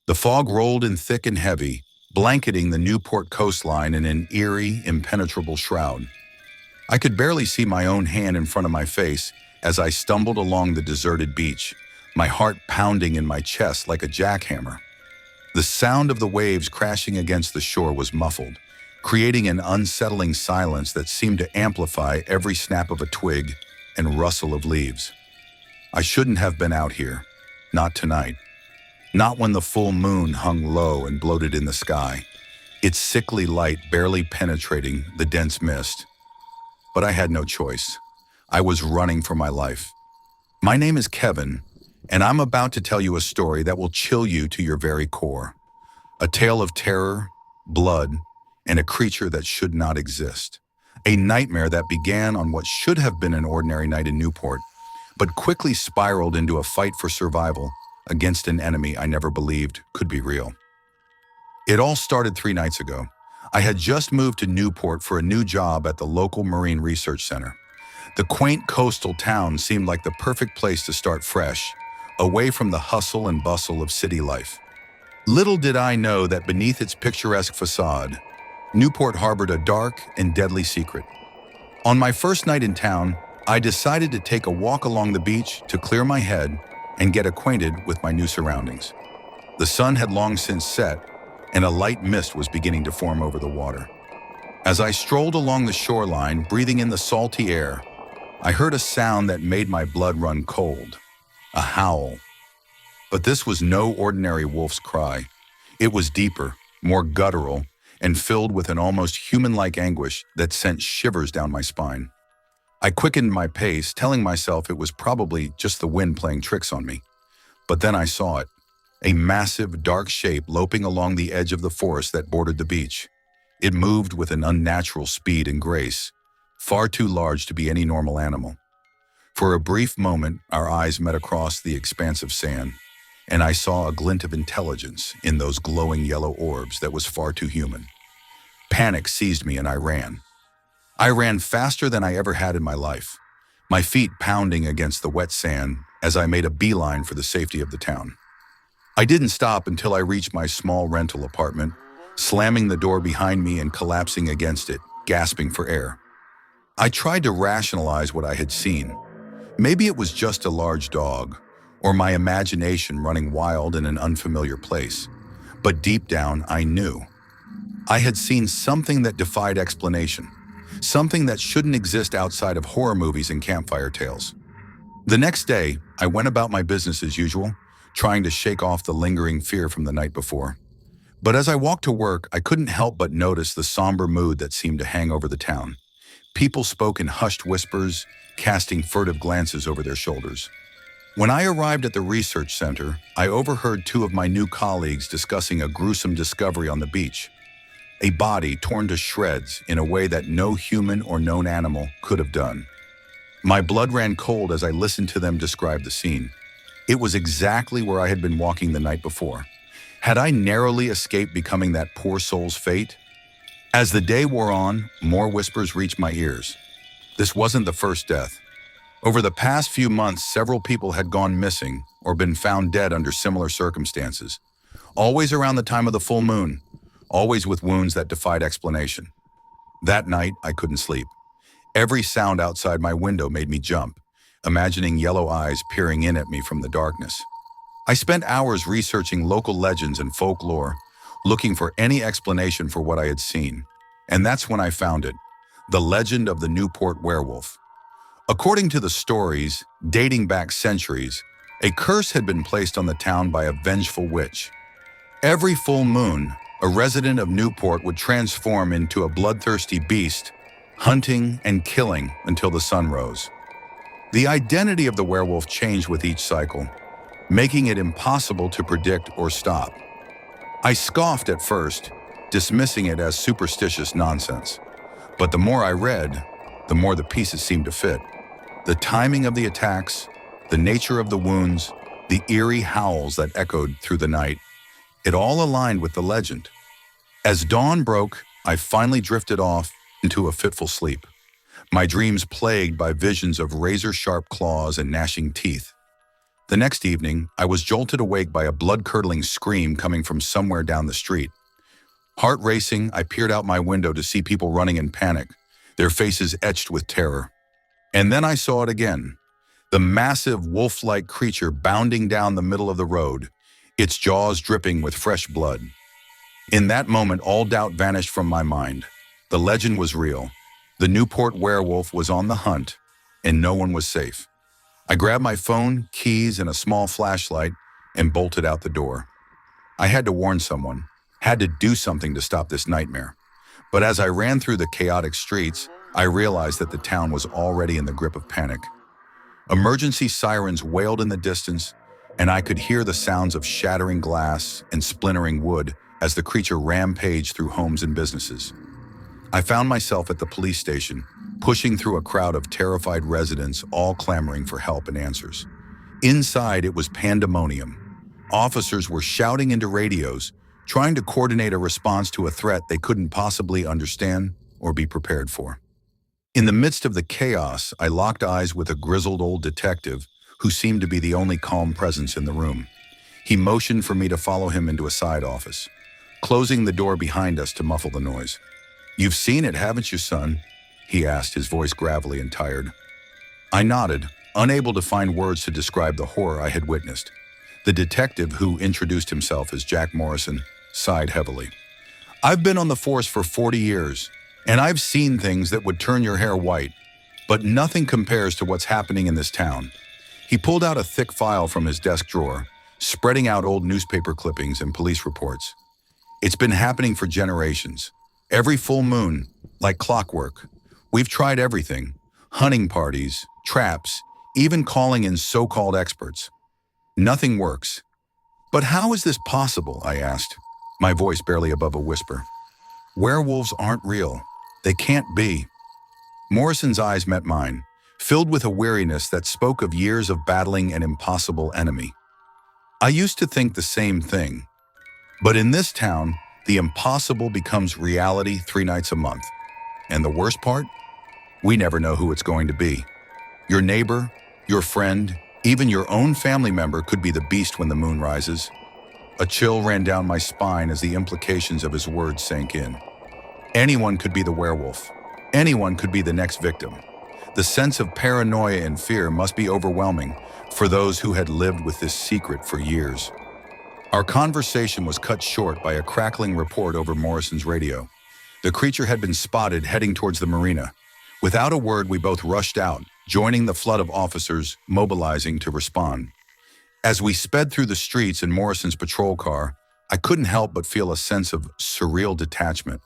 The fog rolled in thick and heavy, blanketing the Newport coastline in an eerie, impenetrable shroud. I could barely see my own hand in front of my face as I stumbled along the deserted beach, my heart pounding in my chest like a jackhammer. The sound of the waves crashing against the shore was muffled, creating an unsettling silence that seemed to amplify every snap of a twig and rustle of leaves. I shouldn't have been out here. Not tonight. Not when the full moon hung low and bloated in the sky, its sickly light barely penetrating the dense mist. But I had no choice. I was running for my life. My name is Kevin, and I'm about to tell you a story that will chill you to your very core. A tale of terror, blood, and a creature that should not exist. A nightmare that began on what should have been an ordinary night in Newport, but quickly spiraled into a fight for survival against an enemy I never believed could be real. It all started 3 nights ago. I had just moved to Newport for a new job at the local Marine Research Center. The quaint coastal town seemed like the perfect place to start fresh, away from the hustle and bustle of city life. Little did I know that beneath its picturesque facade, Newport harbored a dark and deadly secret. On my first night in town, I decided to take a walk along the beach to clear my head and get acquainted with my new surroundings. The sun had long since set, and a light mist was beginning to form over the water. As I strolled along the shoreline, breathing in the salty air, I heard a sound that made my blood run cold. A howl. But this was no ordinary wolf's cry. It was deeper, more guttural, and filled with an almost human-like anguish that sent shivers down my spine. I quickened my pace, telling myself it was probably just the wind playing tricks on me. But then I saw it, a massive, dark shape loping along the edge of the forest that bordered the beach. It moved with an unnatural speed and grace, far too large to be any normal animal. For a brief moment, our eyes met across the expanse of sand, and I saw a glint of intelligence in those glowing yellow orbs that was far too human. Panic seized me and I ran. I ran faster than I ever had in my life, my feet pounding against the wet sand as I made a beeline for the safety of the town. I didn't stop until I reached my small rental apartment, slamming the door behind me and collapsing against it, gasping for air. I tried to rationalize what I had seen. Maybe it was just a large dog, or my imagination running wild in an unfamiliar place. But deep down, I knew. I had seen something that defied explanation. Something that shouldn't exist outside of horror movies and campfire tales. The next day, I went about my business as usual, trying to shake off the lingering fear from the night before. But as I walked to work, I couldn't help but notice the somber mood that seemed to hang over the town. People spoke in hushed whispers, casting furtive glances over their shoulders. When I arrived at the research center, I overheard 2 of my new colleagues discussing a gruesome discovery on the beach. A body torn to shreds in a way that no human or known animal could have done. My blood ran cold as I listened to them describe the scene. It was exactly where I had been walking the night before. Had I narrowly escaped becoming that poor soul's fate? As the day wore on, more whispers reached my ears. This wasn't the first death. Over the past few months, several people had gone missing or been found dead under similar circumstances. Always around the time of the full moon. Always with wounds that defied explanation. That night, I couldn't sleep. Every sound outside my window made me jump, imagining yellow eyes peering in at me from the darkness. I spent hours researching local legends and folklore, looking for any explanation for what I had seen. And that's when I found it, the legend of the Newport werewolf. According to the stories, dating back centuries, a curse had been placed on the town by a vengeful witch. Every full moon, a resident of Newport would transform into a bloodthirsty beast, hunting and killing until the sun rose. The identity of the werewolf changed with each cycle, making it impossible to predict or stop. I scoffed at first, dismissing it as superstitious nonsense. But the more I read, the more the pieces seemed to fit. The timing of the attacks, the nature of the wounds, the eerie howls that echoed through the night, it all aligned with the legend. As dawn broke, I finally drifted off into a fitful sleep, my dreams plagued by visions of razor-sharp claws and gnashing teeth. The next evening, I was jolted awake by a blood-curdling scream coming from somewhere down the street. Heart racing, I peered out my window to see people running in panic, their faces etched with terror. And then I saw it again. The massive wolf-like creature bounding down the middle of the road, its jaws dripping with fresh blood. In that moment, all doubt vanished from my mind. The legend was real. The Newport werewolf was on the hunt, and no one was safe. I grabbed my phone, keys, and a small flashlight and bolted out the door. I had to warn someone, had to do something to stop this nightmare. But as I ran through the chaotic streets, I realized that the town was already in the grip of panic. Emergency sirens wailed in the distance, and I could hear the sounds of shattering glass and splintering wood as the creature rampaged through homes and businesses. I found myself at the police station, pushing through a crowd of terrified residents, all clamoring for help and answers. Inside, it was pandemonium. Officers were shouting into radios, trying to coordinate a response to a threat they couldn't possibly understand or be prepared for. In the midst of the chaos, I locked eyes with a grizzled old detective who seemed to be the only calm presence in the room. He motioned for me to follow him into a side office, closing the door behind us to muffle the noise. "You've seen it, haven't you, son?" he asked, his voice gravelly and tired. I nodded, unable to find words to describe the horror I had witnessed. The detective, who introduced himself as Jack Morrison, sighed heavily. "I've been on the force for 40 years, and I've seen things that would turn your hair white, but nothing compares to what's happening in this town." He pulled out a thick file from his desk drawer, spreading out old newspaper clippings and police reports. "It's been happening for generations. Every full moon, like clockwork. We've tried everything. Hunting parties, traps, even calling in so-called experts. Nothing works." "But how is this possible?" I asked, my voice barely above a whisper. "Werewolves aren't real. They can't be." Morrison's eyes met mine, filled with a weariness that spoke of years of battling an impossible enemy. "I used to think the same thing. But in this town, the impossible becomes reality 3 nights a month. And the worst part? We never know who it's going to be. Your neighbor, your friend, even your own family member could be the beast when the moon rises." A chill ran down my spine as the implications of his words sank in. Anyone could be the werewolf. Anyone could be the next victim. The sense of paranoia and fear must be overwhelming for those who had lived with this secret for years. Our conversation was cut short by a crackling report over Morrison's radio. The creature had been spotted heading towards the marina. Without a word, we both rushed out, joining the flood of officers mobilizing to respond. As we sped through the streets in Morrison's patrol car, I couldn't help but feel a sense of surreal detachment.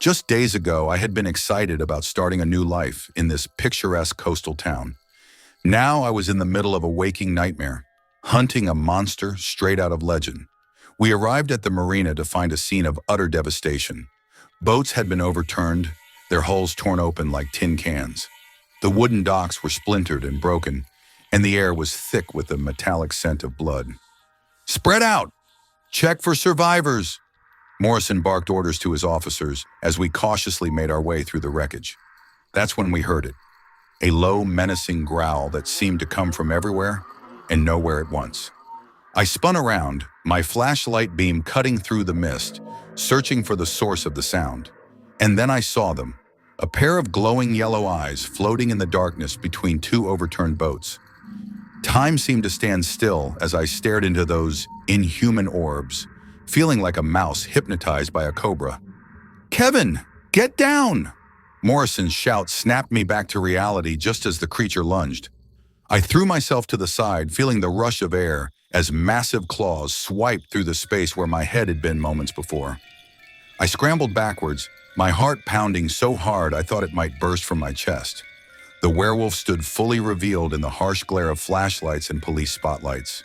Just days ago, I had been excited about starting a new life in this picturesque coastal town. Now I was in the middle of a waking nightmare, hunting a monster straight out of legend. We arrived at the marina to find a scene of utter devastation. Boats had been overturned, their hulls torn open like tin cans. The wooden docks were splintered and broken, and the air was thick with the metallic scent of blood. "Spread out! Check for survivors!" Morrison barked orders to his officers as we cautiously made our way through the wreckage. That's when we heard it, a low, menacing growl that seemed to come from everywhere and nowhere at once. I spun around, my flashlight beam cutting through the mist, searching for the source of the sound. And then I saw them, a pair of glowing yellow eyes floating in the darkness between 2 overturned boats. Time seemed to stand still as I stared into those inhuman orbs, feeling like a mouse hypnotized by a cobra. "Kevin, get down!" Morrison's shout snapped me back to reality just as the creature lunged. I threw myself to the side, feeling the rush of air as massive claws swiped through the space where my head had been moments before. I scrambled backwards, my heart pounding so hard I thought it might burst from my chest. The werewolf stood fully revealed in the harsh glare of flashlights and police spotlights.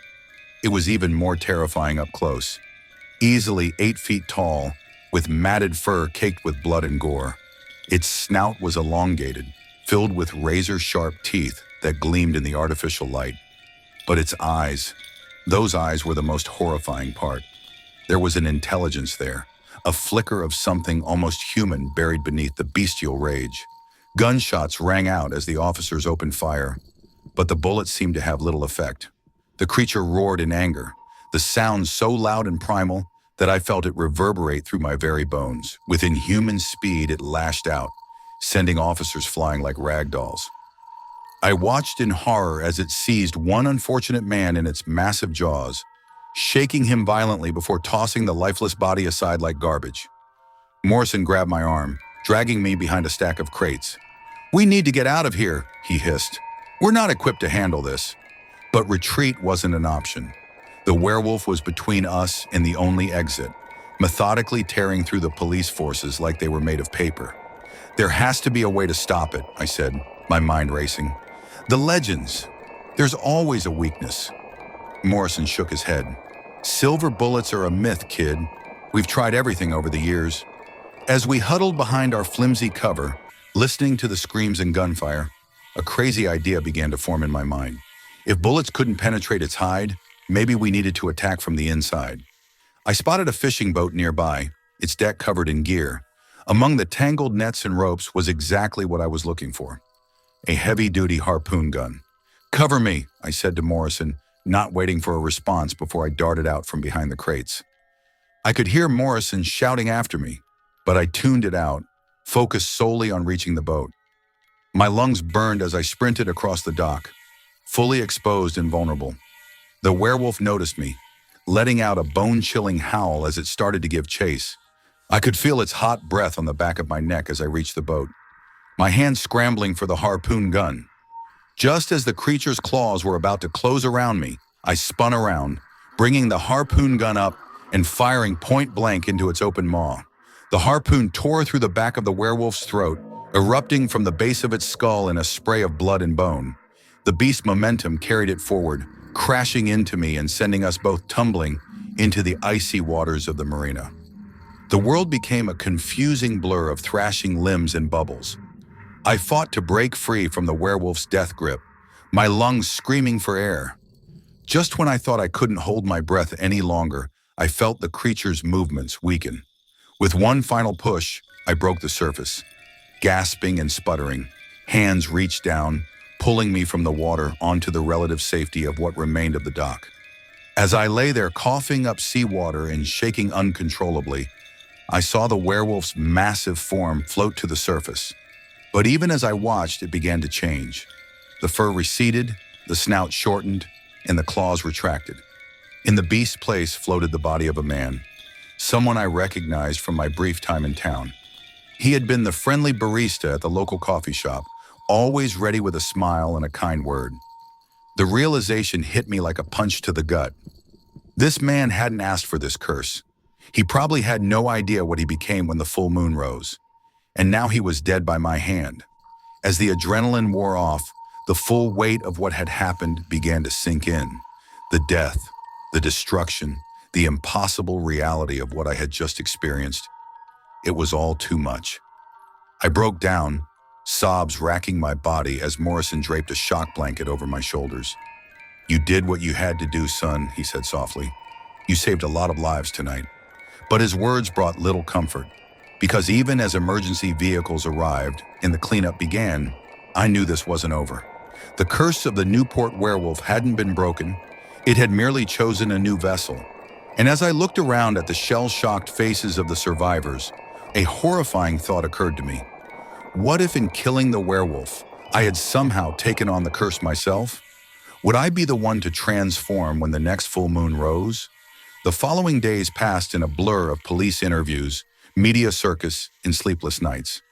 It was even more terrifying up close. Easily 8 feet tall, with matted fur caked with blood and gore. Its snout was elongated, filled with razor-sharp teeth that gleamed in the artificial light. But its eyes, those eyes were the most horrifying part. There was an intelligence there, a flicker of something almost human buried beneath the bestial rage. Gunshots rang out as the officers opened fire, but the bullets seemed to have little effect. The creature roared in anger, the sound so loud and primal that I felt it reverberate through my very bones. With inhuman speed, it lashed out, sending officers flying like rag dolls. I watched in horror as it seized one unfortunate man in its massive jaws, shaking him violently before tossing the lifeless body aside like garbage. Morrison grabbed my arm, dragging me behind a stack of crates. "We need to get out of here," he hissed. "We're not equipped to handle this." But retreat wasn't an option. The werewolf was between us and the only exit, methodically tearing through the police forces like they were made of paper. "There has to be a way to stop it," I said, my mind racing. "The legends. There's always a weakness." Morrison shook his head. "Silver bullets are a myth, kid. We've tried everything over the years." As we huddled behind our flimsy cover, listening to the screams and gunfire, a crazy idea began to form in my mind. If bullets couldn't penetrate its hide, maybe we needed to attack from the inside. I spotted a fishing boat nearby, its deck covered in gear. Among the tangled nets and ropes was exactly what I was looking for: a heavy-duty harpoon gun. "Cover me," I said to Morrison, not waiting for a response before I darted out from behind the crates. I could hear Morrison shouting after me, but I tuned it out, focused solely on reaching the boat. My lungs burned as I sprinted across the dock, fully exposed and vulnerable. The werewolf noticed me, letting out a bone-chilling howl as it started to give chase. I could feel its hot breath on the back of my neck as I reached the boat, my hands scrambling for the harpoon gun. Just as the creature's claws were about to close around me, I spun around, bringing the harpoon gun up and firing point blank into its open maw. The harpoon tore through the back of the werewolf's throat, erupting from the base of its skull in a spray of blood and bone. The beast's momentum carried it forward, crashing into me and sending us both tumbling into the icy waters of the marina. The world became a confusing blur of thrashing limbs and bubbles. I fought to break free from the werewolf's death grip, my lungs screaming for air. Just when I thought I couldn't hold my breath any longer, I felt the creature's movements weaken. With one final push, I broke the surface. Gasping and sputtering, hands reached down, pulling me from the water onto the relative safety of what remained of the dock. As I lay there coughing up seawater and shaking uncontrollably, I saw the werewolf's massive form float to the surface. But even as I watched, it began to change. The fur receded, the snout shortened, and the claws retracted. In the beast's place floated the body of a man, someone I recognized from my brief time in town. He had been the friendly barista at the local coffee shop, always ready with a smile and a kind word. The realization hit me like a punch to the gut. This man hadn't asked for this curse. He probably had no idea what he became when the full moon rose. And now he was dead by my hand. As the adrenaline wore off, the full weight of what had happened began to sink in. The death, the destruction, the impossible reality of what I had just experienced. It was all too much. I broke down, sobs racking my body as Morrison draped a shock blanket over my shoulders. "You did what you had to do, son," he said softly. "You saved a lot of lives tonight." But his words brought little comfort, because even as emergency vehicles arrived and the cleanup began, I knew this wasn't over. The curse of the Newport werewolf hadn't been broken. It had merely chosen a new vessel. And as I looked around at the shell-shocked faces of the survivors, a horrifying thought occurred to me. What if in killing the werewolf, I had somehow taken on the curse myself? Would I be the one to transform when the next full moon rose? The following days passed in a blur of police interviews, media circus, and sleepless nights.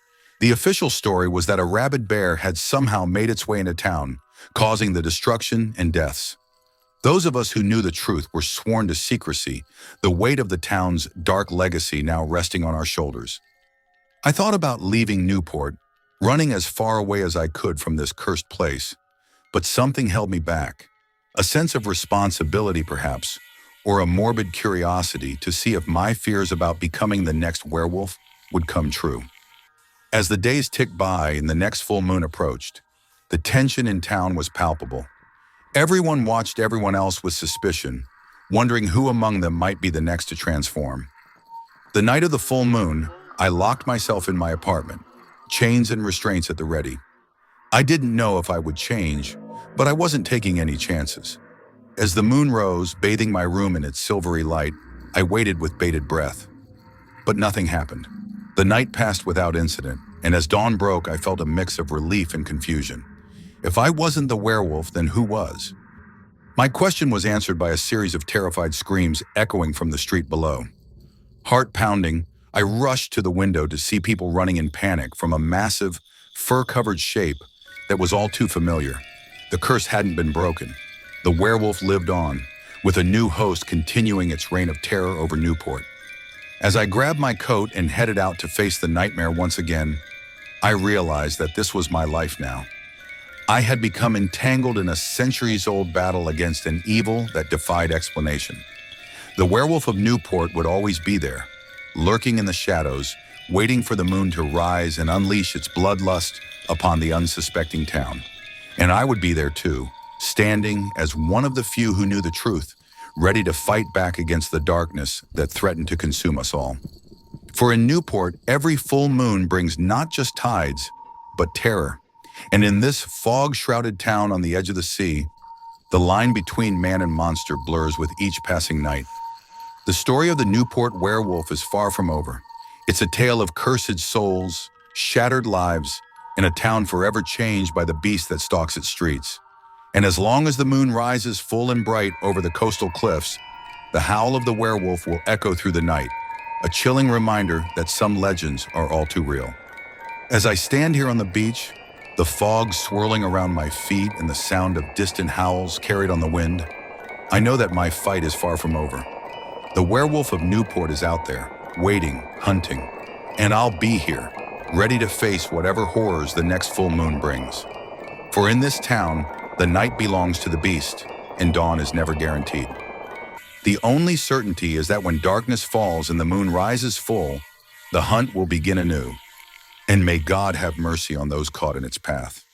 The official story was that a rabid bear had somehow made its way into town, causing the destruction and deaths. Those of us who knew the truth were sworn to secrecy, the weight of the town's dark legacy now resting on our shoulders. I thought about leaving Newport, running as far away as I could from this cursed place, but something held me back. A sense of responsibility, perhaps, or a morbid curiosity to see if my fears about becoming the next werewolf would come true. As the days ticked by and the next full moon approached, the tension in town was palpable. Everyone watched everyone else with suspicion, wondering who among them might be the next to transform. The night of the full moon, I locked myself in my apartment, chains and restraints at the ready. I didn't know if I would change, but I wasn't taking any chances. As the moon rose, bathing my room in its silvery light, I waited with bated breath. But nothing happened. The night passed without incident, and as dawn broke, I felt a mix of relief and confusion. If I wasn't the werewolf, then who was? My question was answered by a series of terrified screams echoing from the street below. Heart pounding, I rushed to the window to see people running in panic from a massive, fur-covered shape that was all too familiar. The curse hadn't been broken. The werewolf lived on, with a new host continuing its reign of terror over Newport. As I grabbed my coat and headed out to face the nightmare once again, I realized that this was my life now. I had become entangled in a centuries-old battle against an evil that defied explanation. The Werewolf of Newport would always be there, lurking in the shadows, waiting for the moon to rise and unleash its bloodlust upon the unsuspecting town. And I would be there too, standing as one of the few who knew the truth, ready to fight back against the darkness that threatened to consume us all. For in Newport, every full moon brings not just tides, but terror. And in this fog-shrouded town on the edge of the sea, the line between man and monster blurs with each passing night. The story of the Newport werewolf is far from over. It's a tale of cursed souls, shattered lives, and a town forever changed by the beast that stalks its streets. And as long as the moon rises full and bright over the coastal cliffs, the howl of the werewolf will echo through the night, a chilling reminder that some legends are all too real. As I stand here on the beach, the fog swirling around my feet and the sound of distant howls carried on the wind, I know that my fight is far from over. The Werewolf of Newport is out there, waiting, hunting, and I'll be here, ready to face whatever horrors the next full moon brings. For in this town, the night belongs to the beast, and dawn is never guaranteed. The only certainty is that when darkness falls and the moon rises full, the hunt will begin anew. And may God have mercy on those caught in its path.